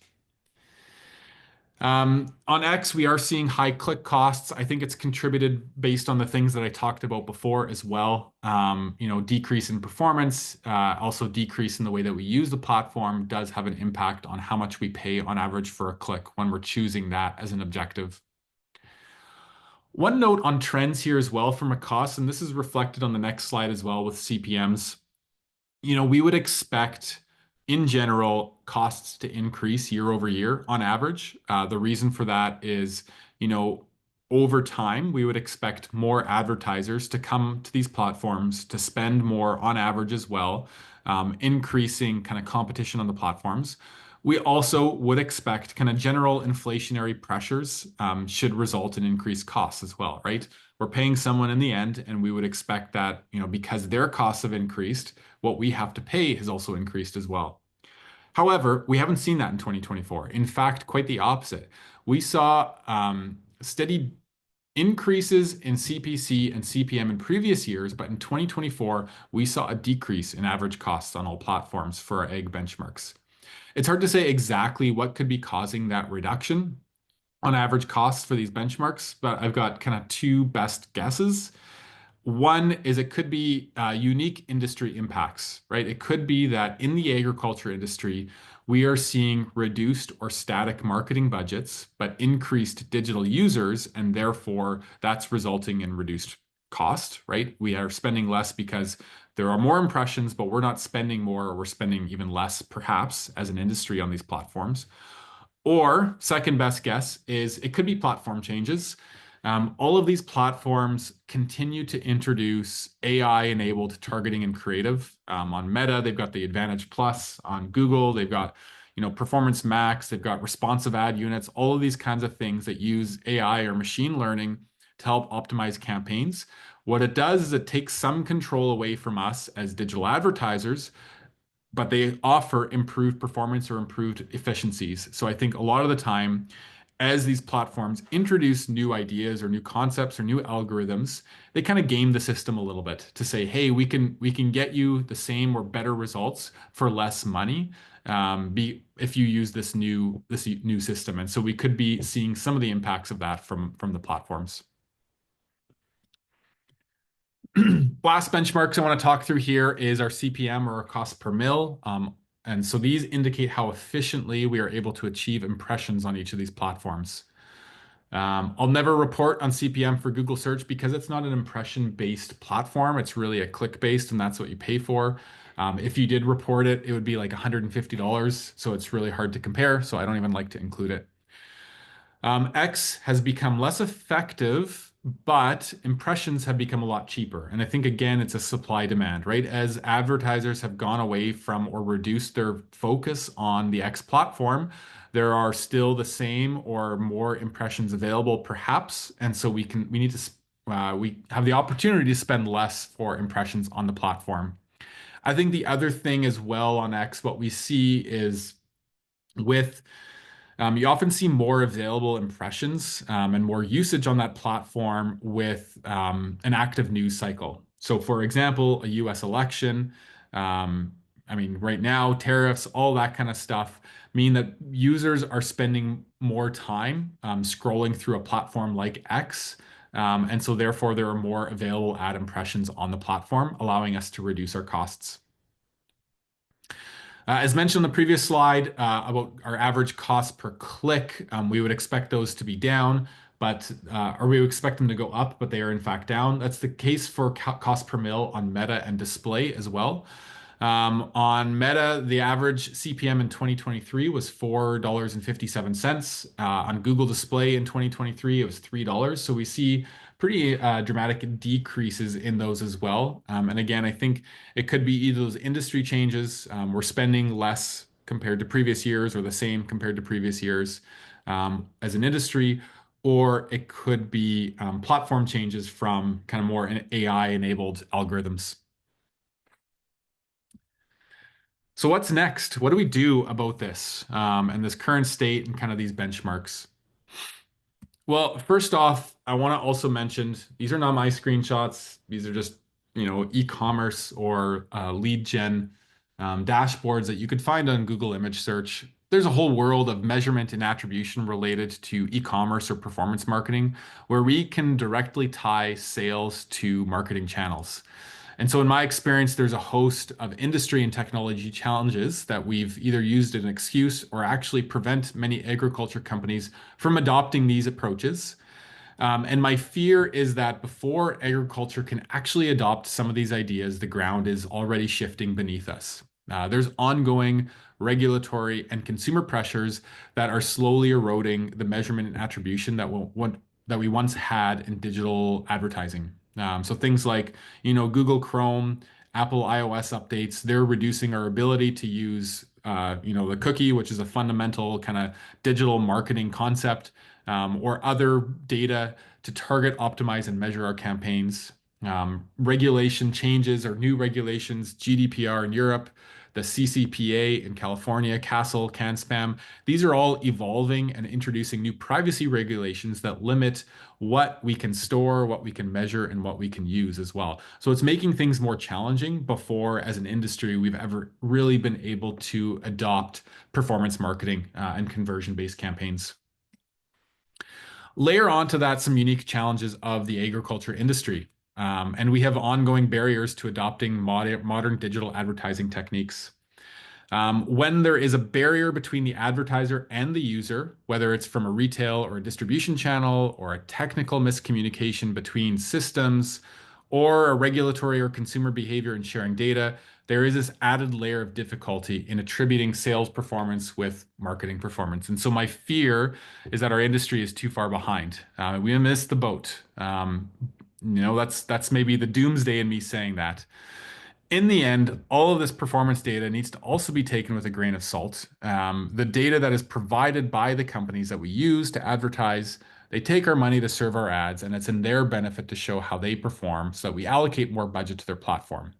On X, we are seeing high click costs. I think it's contributed based on the things that I talked about before as well. Decrease in performance, also decrease in the way that we use the platform does have an impact on how much we pay on average for a click when we're choosing that as an objective. One note on trends here as well from a cost, and this is reflected on the next slide as well with CPMs. We would expect in general costs to increase year over year on average. The reason for that is, over time, we would expect more advertisers to come to these platforms to spend more on average as well, increasing kind of competition on the platforms. We also would expect kind of general inflationary pressures should result in increased costs as well, right? We're paying someone in the end, and we would expect that, because their costs have increased, what we have to pay has also increased as well. However, we haven't seen that in 2024. In fact, quite the opposite. We saw steady increases in CPC and CPM in previous years, but in 2024, we saw a decrease in average costs on all platforms for our egg benchmarks. It's hard to say exactly what could be causing that reduction. on average costs for these benchmarks, but I've got kind of two best guesses. One is it could be unique industry impacts, right? It could be that in the agriculture industry, we are seeing reduced or static marketing budgets, but increased digital users, and therefore that's resulting in reduced cost, right? We are spending less because there are more impressions, but we're not spending more, or we're spending even less, perhaps, as an industry on these platforms. Or, second best guess is it could be platform changes. All of these platforms continue to introduce AI-enabled targeting and creative. On Meta, they've got the Advantage Plus. On Google, they've got, Performance Max. They've got responsive ad units. All of these kinds of things that use AI or machine learning to help optimize campaigns. What it does is it takes some control away from us as digital advertisers, but they offer improved performance or improved efficiencies. So I think a lot of the time, as these platforms introduce new ideas or new concepts or new algorithms, they kind of game the system a little bit to say, hey, we can get you the same or better results for less money, if you use this new system. And so we could be seeing some of the impacts of that from the platforms. Last benchmarks I want to talk through here is our CPM, or our cost per mil. And so these indicate how efficiently we are able to achieve impressions on each of these platforms. I'll never report on CPM for Google search because it's not an impression-based platform. It's really a click-based, and that's what you pay for. If you did report it, it would be like $150. So it's really hard to compare. So I don't even like to include it. X has become less effective, but impressions have become a lot cheaper. And I think, again, it's a supply demand, right? As advertisers have gone away from or reduced their focus on the X platform, there are still the same or more impressions available, perhaps. And so we have the opportunity to spend less for impressions on the platform. I think the other thing as well on X, what we see is with you often see more available impressions and more usage on that platform with an active news cycle. So, for example, a US election, I mean, right now, tariffs, all that kind of stuff mean that users are spending more time scrolling through a platform like X. And so, therefore, there are more available ad impressions on the platform, allowing us to reduce our costs. As mentioned on the previous slide about our average cost per click, we would expect those to be down, or we would expect them to go up, but they are in fact down. That's the case for cost per mil on Meta and display as well. On Meta, the average CPM in 2023 was $4.57. On Google Display in 2023, it was $3. So we see pretty dramatic decreases in those as well. And again, I think it could be either those industry changes, we're spending less compared to previous years or the same compared to previous years as an industry, or it could be platform changes from kind of more AI-enabled algorithms. So what's next? What do we do about this and this current state and kind of these benchmarks? Well, first off, I want to also mention these are not my screenshots. These are just, e-commerce or lead gen dashboards that you could find on Google image search. There's a whole world of measurement and attribution related to e-commerce or performance marketing, where we can directly tie sales to marketing channels. And so in my experience, there's a host of industry and technology challenges that we've either used as an excuse or actually prevent many agriculture companies from adopting these approaches. And my fear is that before agriculture can actually adopt some of these ideas, the ground is already shifting beneath us. There's ongoing regulatory and consumer pressures that are slowly eroding the measurement and attribution that we once had in digital advertising. So things like, Google Chrome, Apple iOS updates, they're reducing our ability to use, the cookie, which is a fundamental kind of digital marketing concept, or other data to target, optimize, and measure our campaigns. Regulation changes or new regulations, GDPR in Europe, the CCPA in California, Castle, CAN-SPAM. These are all evolving and introducing new privacy regulations that limit what we can store, what we can measure, and what we can use as well. So it's making things more challenging before, as an industry, we've ever really been able to adopt performance marketing and conversion-based campaigns. Layer onto that some unique challenges of the agriculture industry. And we have ongoing barriers to adopting modern digital advertising techniques. When there is a barrier between the advertiser and the user, whether it's from a retail or a distribution channel, or a technical miscommunication between systems, or a regulatory or consumer behavior in sharing data, there is this added layer of difficulty in attributing sales performance with marketing performance. And so my fear is that our industry is too far behind. We missed the boat. That's maybe the doomsday in me saying that. In the end, all of this performance data needs to also be taken with a grain of salt. The data that is provided by the companies that we use to advertise, they take our money to serve our ads, and it's in their benefit to show how they perform so that we allocate more budget to their platform.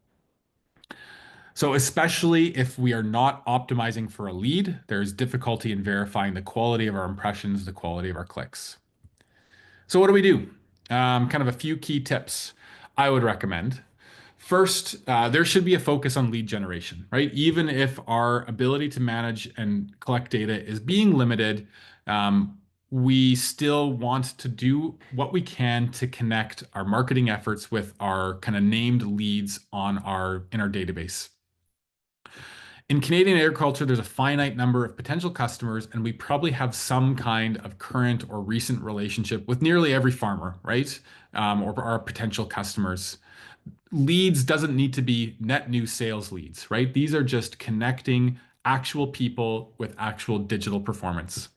So, especially if we are not optimizing for a lead, there's difficulty in verifying the quality of our impressions, the quality of our clicks. So, what do we do? Kind of a few key tips I would recommend. First, there should be a focus on lead generation, right? Even if our ability to manage and collect data is being limited, we still want to do what we can to connect our marketing efforts with our kind of named leads in our database. In Canadian agriculture, there's a finite number of potential customers, and we probably have some kind of current or recent relationship with nearly every farmer, right? Or our potential customers. Leads doesn't need to be net new sales leads, right? These are just connecting actual people with actual digital performance.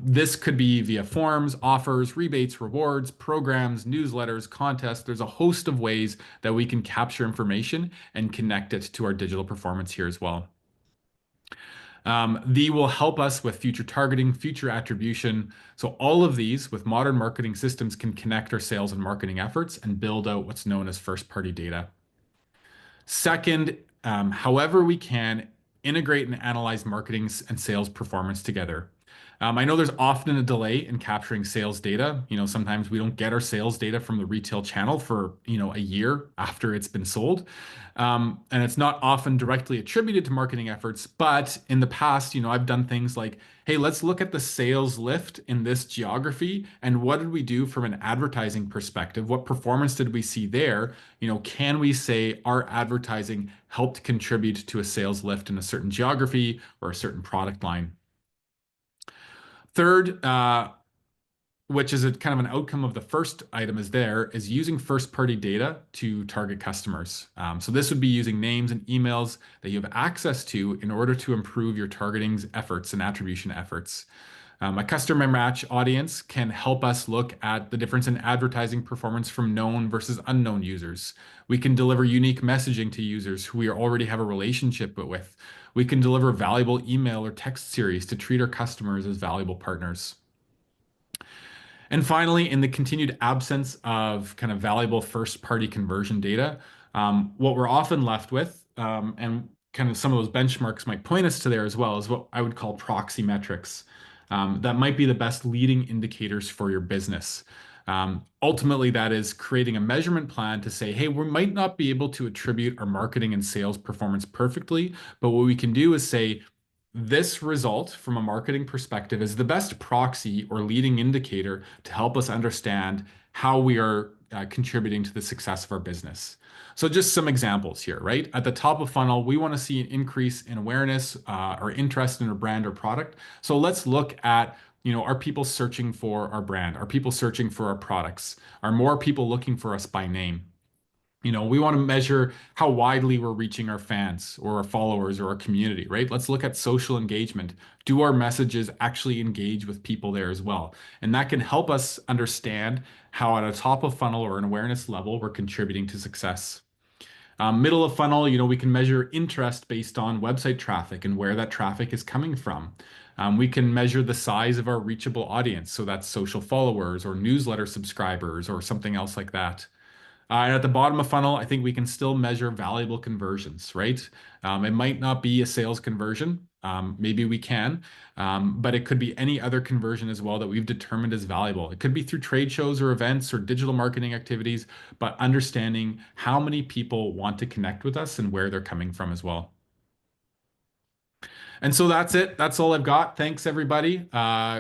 This could be via forms, offers, rebates, rewards, programs, newsletters, contests. There's a host of ways that we can capture information and connect it to our digital performance here as well. They will help us with future targeting, future attribution. So all of these with modern marketing systems can connect our sales and marketing efforts and build out what's known as first-party data. Second, however we can integrate and analyze marketing and sales performance together. I know there's often a delay in capturing sales data. Sometimes we don't get our sales data from the retail channel for, a year after it's been sold. And it's not often directly attributed to marketing efforts, but in the past, I've done things like, hey, let's look at the sales lift in this geography and what did we do from an advertising perspective? What performance did we see there? Can we say our advertising helped contribute to a sales lift in a certain geography or a certain product line? Third, which is a kind of an outcome of the first item is using first-party data to target customers. So this would be using names and emails that you have access to in order to improve your targeting efforts and attribution efforts. A customer match audience can help us look at the difference in advertising performance from known versus unknown users. We can deliver unique messaging to users who we already have a relationship with. We can deliver valuable email or text series to treat our customers as valuable partners. And finally, in the continued absence of kind of valuable first-party conversion data, what we're often left with, and kind of some of those benchmarks might point us to there as well, is what I would call proxy metrics. That might be the best leading indicators for your business. Ultimately, that is creating a measurement plan to say, hey, we might not be able to attribute our marketing and sales performance perfectly, but what we can do is say, this result from a marketing perspective is the best proxy or leading indicator to help us understand how we are contributing to the success of our business. So just some examples here, right? At the top of funnel, we want to see an increase in awareness or interest in our brand or product. So let's look at, are people searching for our brand? Are people searching for our products? Are more people looking for us by name? We want to measure how widely we're reaching our fans or our followers or our community, right? Let's look at social engagement. Do our messages actually engage with people there as well? And that can help us understand how at a top of funnel or an awareness level, we're contributing to success. Middle of funnel, we can measure interest based on website traffic and where that traffic is coming from. We can measure the size of our reachable audience. So that's social followers or newsletter subscribers or something else like that. And at the bottom of funnel, I think we can still measure valuable conversions, right? It might not be a sales conversion. Maybe we can, but it could be any other conversion as well that we've determined as valuable. It could be through trade shows or events or digital marketing activities, but understanding how many people want to connect with us and where they're coming from as well. And so that's it. That's all I've got. Thanks, everybody.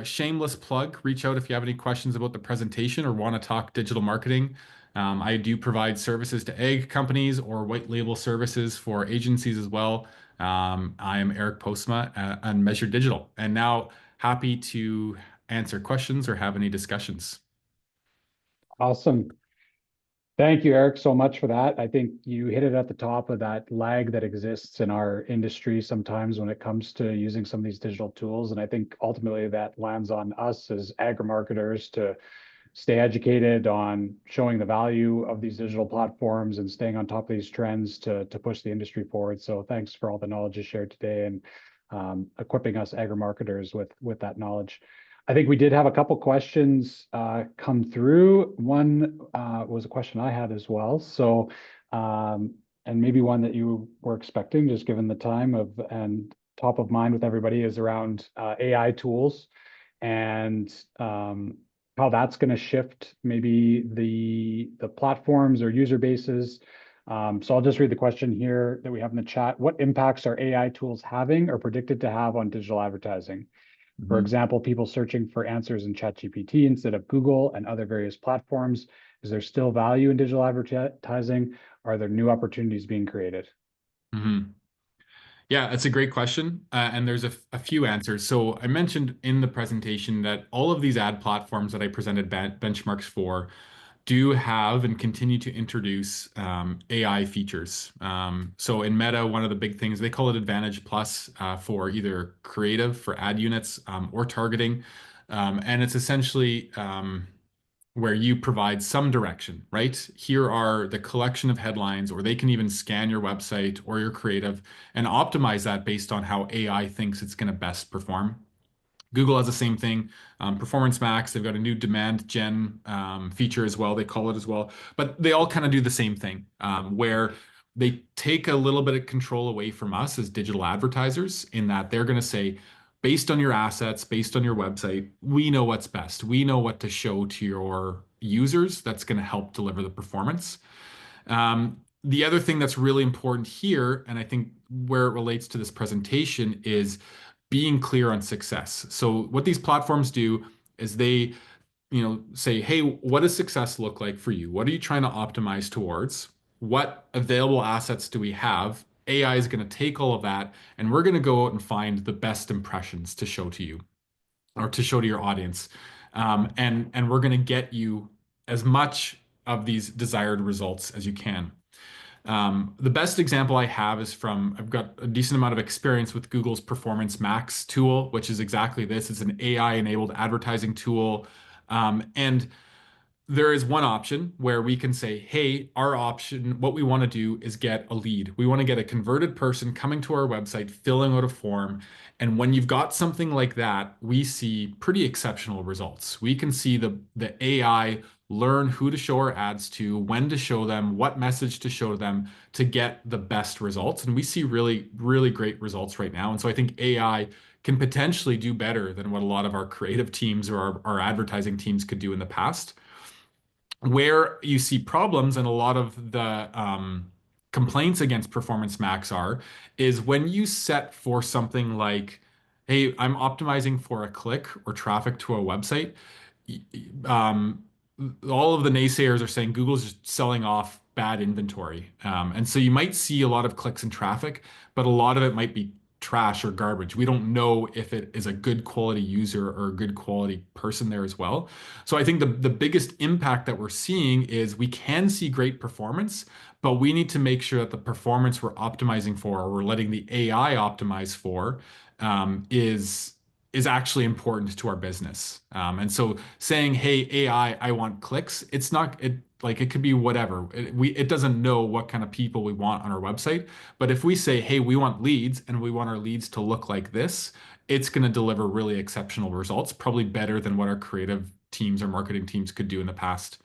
Shameless plug. Reach out if you have any questions about the presentation or want to talk digital marketing. I do provide services to egg companies or white label services for agencies as well. I am Eric Postma on Measured Digital, and now happy to answer questions or have any discussions. Awesome. Thank you, Eric, so much for that. I think you hit it at the top of that lag that exists in our industry sometimes when it comes to using some of these digital tools. And I think ultimately that lands on us as agri-marketers to stay educated on showing the value of these digital platforms and staying on top of these trends to push the industry forward. So thanks for all the knowledge you shared today and equipping us agri-marketers with that knowledge. I think we did have a couple questions come through. One was a question I had as well. So, and maybe one that you were expecting, just given the time of and top of mind with everybody, is around AI tools and how that's going to shift maybe the platforms or user bases. So I'll just read the question here that we have in the chat. What impacts are AI tools having or predicted to have on digital advertising? For example, people searching for answers in ChatGPT instead of Google and other various platforms. Is there still value in digital advertising? Are there new opportunities being created? Mm-hmm. Yeah, that's a great question. And there's a few answers. So I mentioned in the presentation that all of these ad platforms that I presented benchmarks for do have and continue to introduce AI features. So in Meta, one of the big things, they call it Advantage Plus for either creative, for ad units, or targeting. And it's essentially where you provide some direction, right? Here are the collection of headlines, or they can even scan your website or your creative and optimize that based on how AI thinks it's going to best perform. Google has the same thing. Performance Max, they've got a new demand gen feature as well. They call it as well. But they all kind of do the same thing, where they take a little bit of control away from us as digital advertisers in that they're going to say, based on your assets, based on your website, we know what's best. We know what to show to your users that's going to help deliver the performance. The other thing that's really important here, and I think where it relates to this presentation, is being clear on success. So what these platforms do is they, say, hey, what does success look like for you? What are you trying to optimize towards? What available assets do we have? AI is going to take all of that, and we're going to go out and find the best impressions to show to you or to show to your audience. And we're going to get you as much of these desired results as you can. The best example I have is I've got a decent amount of experience with Google's Performance Max tool, which is exactly this. It's an AI-enabled advertising tool. And there is one option where we can say, hey, our option, what we want to do is get a lead. We want to get a converted person coming to our website, filling out a form. And when you've got something like that, we see pretty exceptional results. We can see the AI learn who to show our ads to, when to show them, what message to show them to get the best results. And we see really, really great results right now. And so I think AI can potentially do better than what a lot of our creative teams or our advertising teams could do in the past. Where you see problems and a lot of the complaints against Performance Max is when you set for something like, hey, I'm optimizing for a click or traffic to a website. Um, all of the naysayers are saying Google's just selling off bad inventory. And so you might see a lot of clicks and traffic, but a lot of it might be trash or garbage. We don't know if it is a good quality user or a good quality person there as well. So I think the biggest impact that we're seeing is we can see great performance, but we need to make sure that the performance we're optimizing for, or we're letting the AI optimize for, is actually important to our business. And so saying, hey, AI, I want clicks, it's not it like it could be whatever. It doesn't know what kind of people we want on our website. But if we say, hey, we want leads and we want our leads to look like this, it's going to deliver really exceptional results, probably better than what our creative teams or marketing teams could do in the past.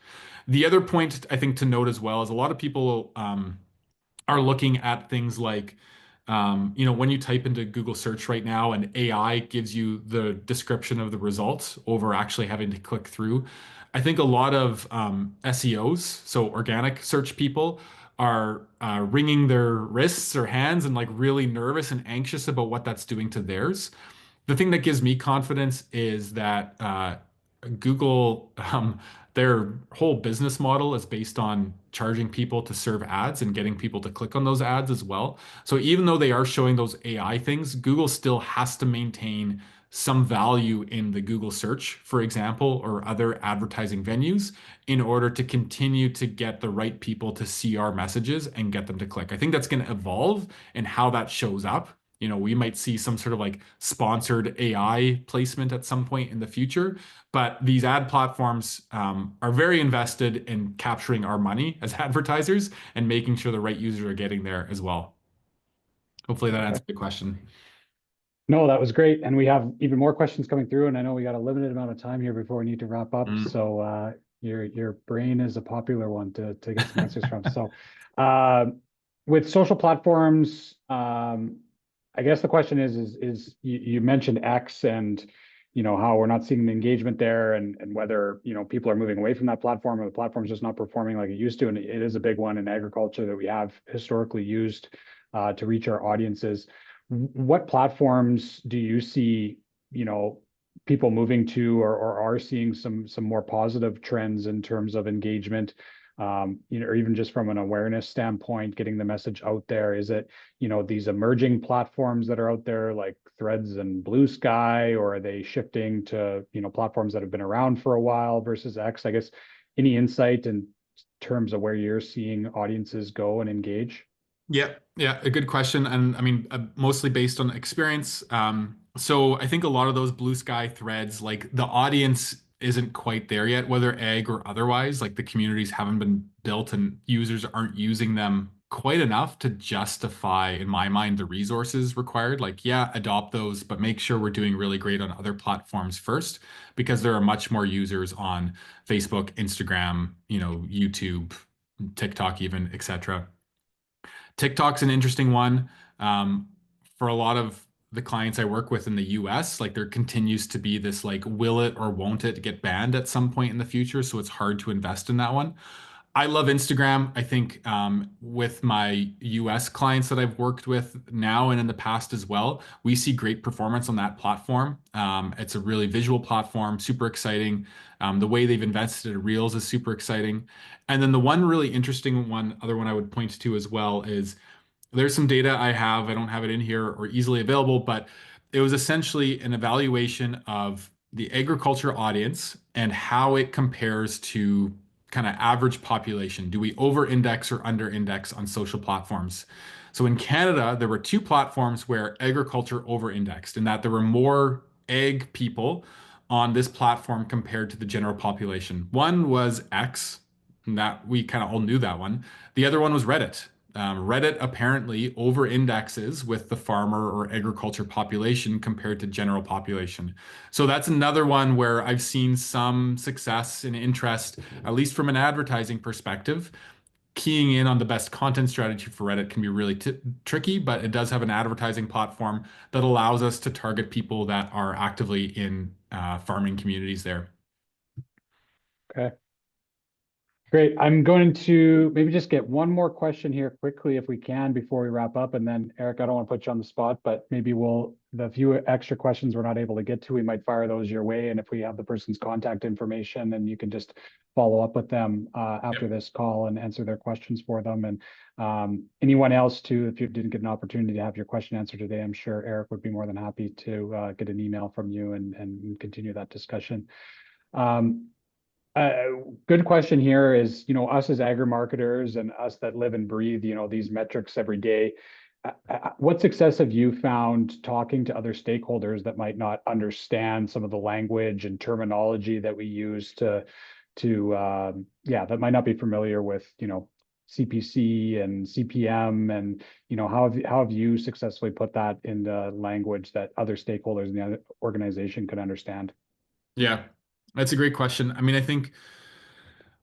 The other point I think to note as well is a lot of people are looking at things like, when you type into Google search right now and AI gives you the description of the results over actually having to click through. I think a lot of SEOs, so organic search people, are wringing their wrists or hands and like really nervous and anxious about what that's doing to theirs. The thing that gives me confidence is that Google, their whole business model is based on charging people to serve ads and getting people to click on those ads as well. So even though they are showing those AI things, Google still has to maintain some value in the Google search, for example, or other advertising venues in order to continue to get the right people to see our messages and get them to click. I think that's going to evolve in how that shows up. We might see some sort of like sponsored AI placement at some point in the future, but these ad platforms are very invested in capturing our money as advertisers and making sure the right users are getting there as well. Hopefully that answered the question. No, that was great. And we have even more questions coming through. And I know we got a limited amount of time here before we need to wrap up. Mm. So your brain is a popular one to get some answers from. So uh, with social platforms, I guess the question is you mentioned X and how we're not seeing the engagement there and whether people are moving away from that platform or the platform's just not performing like it used to. And it is a big one in agriculture that we have historically used to reach our audiences. What platforms do you see, people moving to or are seeing some more positive trends in terms of engagement, or even just from an awareness standpoint, getting the message out there? Is it, these emerging platforms that are out there like Threads and Blue Sky, or are they shifting to, platforms that have been around for a while versus X? I guess any insight in terms of where you're seeing audiences go and engage? Yeah, yeah, a good question. And I mean, mostly based on experience. So I think a lot of those blue sky threads, like the audience isn't quite there yet, whether ag or otherwise. Like the communities haven't been built and users aren't using them quite enough to justify, in my mind, the resources required. Like, yeah, adopt those, but make sure we're doing really great on other platforms first, because there are much more users on Facebook, Instagram, YouTube, TikTok, even, etc. TikTok's an interesting one. For a lot of the clients I work with in the US, like there continues to be this like, will it or won't it get banned at some point in the future? So it's hard to invest in that one. I love Instagram. I think with my US clients that I've worked with now and in the past as well, we see great performance on that platform. It's a really visual platform, super exciting. The way they've invested in Reels is super exciting. And then the one really interesting one, other one I would point to as well is there's some data I have. I don't have it in here or easily available, but it was essentially an evaluation of the agriculture audience and how it compares to kind of average population. Do we over-index or under-index on social platforms? So in Canada, there were two platforms where agriculture over-indexed, in that there were more ag people on this platform compared to the general population. One was X, and that we kind of all knew that one. The other one was Reddit. Reddit apparently over indexes with the farmer or agriculture population compared to general population. So that's another one where I've seen some success and interest, at least from an advertising perspective. Keying in on the best content strategy for Reddit can be really tricky, but it does have an advertising platform that allows us to target people that are actively in farming communities there. Okay. Great. I'm going to maybe just get one more question here quickly if we can before we wrap up. And then Eric, I don't want to put you on the spot, but maybe the few extra questions we're not able to get to, we might fire those your way. And if we have the person's contact information, then you can just follow up with them after this call and answer their questions for them. And anyone else too, if you didn't get an opportunity to have your question answered today, I'm sure Eric would be more than happy to get an email from you and continue that discussion. Good question here is, us as agri-marketers and us that live and breathe, these metrics every day. What success have you found talking to other stakeholders that might not understand some of the language and terminology that we use that might not be familiar with, CPC and CPM and, how have you successfully put that into language that other stakeholders in the organization could understand? Yeah, that's a great question. I mean, I think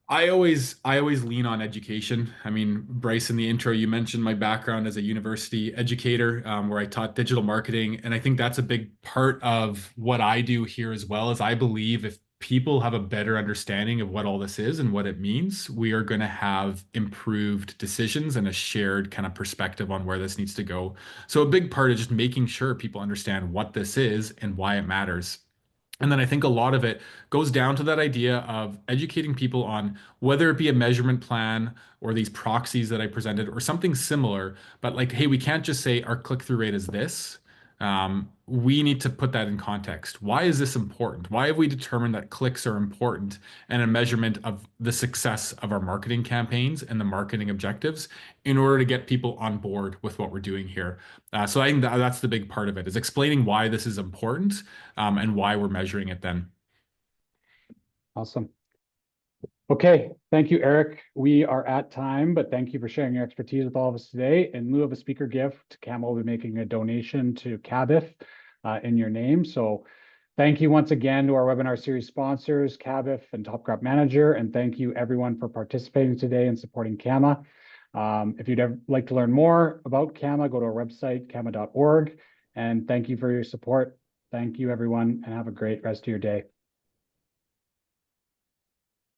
I always lean on education. I mean, Bryce, in the intro, you mentioned my background as a university educator, where I taught digital marketing, and I think that's a big part of what I do here as well. Is I believe if people have a better understanding of what all this is and what it means, we are going to have improved decisions and a shared kind of perspective on where this needs to go. So a big part is just making sure people understand what this is and why it matters. And then I think a lot of it goes down to that idea of educating people on whether it be a measurement plan or these proxies that I presented or something similar, but like, hey, we can't just say our click-through rate is this. We need to put that in context. Why is this important? Why have we determined that clicks are important and a measurement of the success of our marketing campaigns and the marketing objectives in order to get people on board with what we're doing here? So I think that's the big part of it, is explaining why this is important, and why we're measuring it then. Awesome. Okay, thank you, Eric. We are at time, but thank you for sharing your expertise with all of us today. In lieu of a speaker gift, CAMA will be making a donation to CABIF in your name. So thank you once again to our webinar series sponsors, CABIF and Top Crop Manager, and thank you everyone for participating today and supporting CAMA. If you'd ever like to learn more about CAMA, go to our website, cama.org, and thank you for your support. Thank you, everyone, and have a great rest of your day.